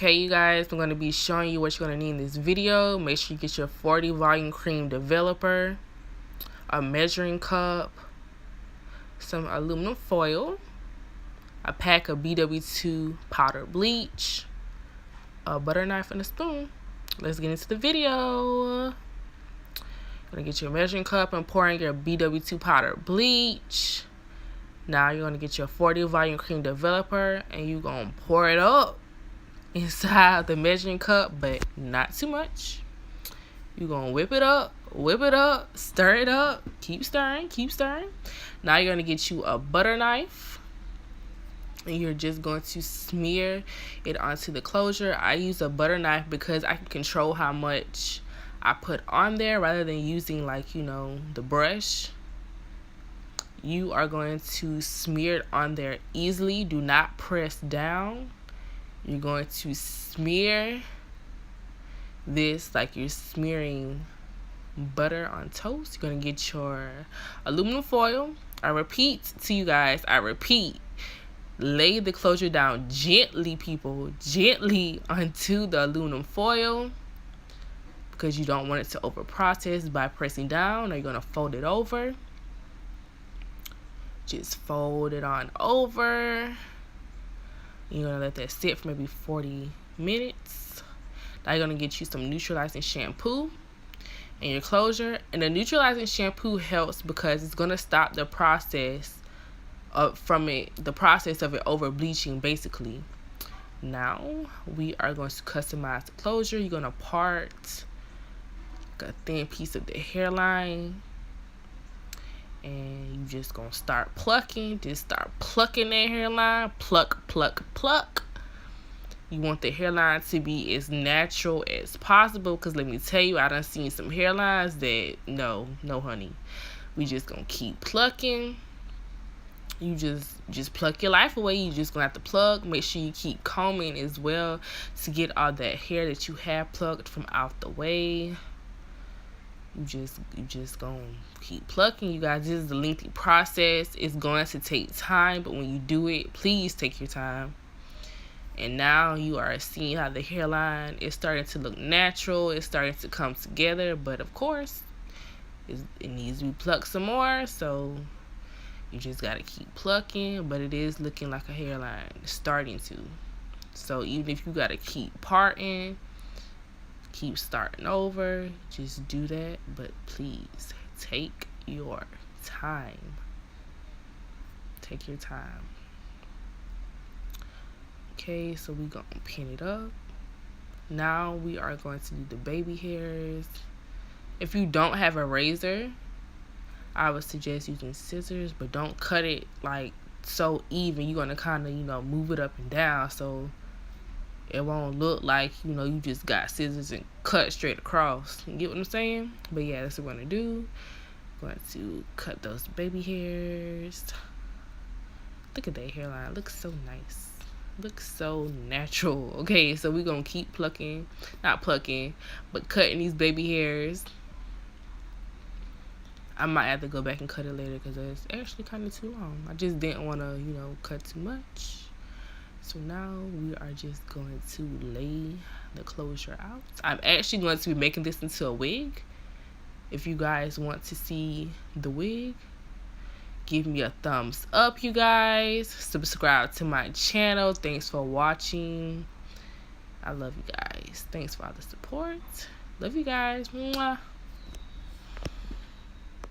Okay, you guys, I'm going to be showing you what you're going to need in this video. Make sure you get your 40 volume cream developer, a measuring cup, some aluminum foil, a pack of BW2 powder bleach, a butter knife, and a spoon. Let's get into the video. You're going to get your measuring cup and pour in your BW2 powder bleach. Now you're going to get your 40 volume cream developer and you're going to pour it up inside the measuring cup, but not too much. You're going to whip it up, stir it up, keep stirring. Now you're going to get you a butter knife and you're just going to smear it onto the closure. I use a butter knife because I can control how much I put on there rather than using the brush. You are going to smear it on there easily. Do not press down. You're going to smear this like you're smearing butter on toast. You're going to get your aluminum foil. I repeat to you guys, lay the closure down gently, people, gently onto the aluminum foil because you don't want it to over process by pressing down. Or you're going to fold it over. Just fold it on over. You're going to let that sit for maybe 40 minutes. Now you're going to get you some neutralizing shampoo and your closure. And the neutralizing shampoo helps because it's going to stop the process of it over bleaching, basically. Now we are going to customize the closure. You're going to part a thin piece of the hairline. And you just gonna start plucking. Just start plucking that hairline. Pluck. You want the hairline to be as natural as possible. Because let me tell you, I done seen some hairlines that, no honey. We just gonna keep plucking. You just pluck your life away. You just gonna have to plug. Make sure you keep combing as well to get all that hair that you have plucked from out the way. You just gonna keep plucking, you guys. This is a lengthy process. It's going to take time, but when you do it, please take your time. And now you are seeing how the hairline is starting to look natural. It's starting to come together, but of course it needs to be plucked some more, so you just gotta keep plucking. But it is looking like a hairline. It's starting to. So even if you gotta keep parting, keep starting over, just do that. But please take your time. Take your time. Okay, so we're gonna pin it up. Now we are going to do the baby hairs. If you don't have a razor, I would suggest using scissors, but don't cut it like so even. You're gonna kind of move it up and down so it won't look like, you just got scissors and cut straight across. You get what I'm saying? But yeah, that's what we're going to do. We're going to cut those baby hairs. Look at that hairline. It looks so nice. It looks so natural. Okay, so we're going to keep plucking. Not plucking, but cutting these baby hairs. I might have to go back and cut it later because it's actually kind of too long. I just didn't want to, cut too much. So now we are just going to lay the closure out. I'm actually going to be making this into a wig. If you guys want to see the wig, give me a thumbs up, you guys. Subscribe to my channel. Thanks for watching. I love you guys. Thanks for all the support. Love you guys. Mwah.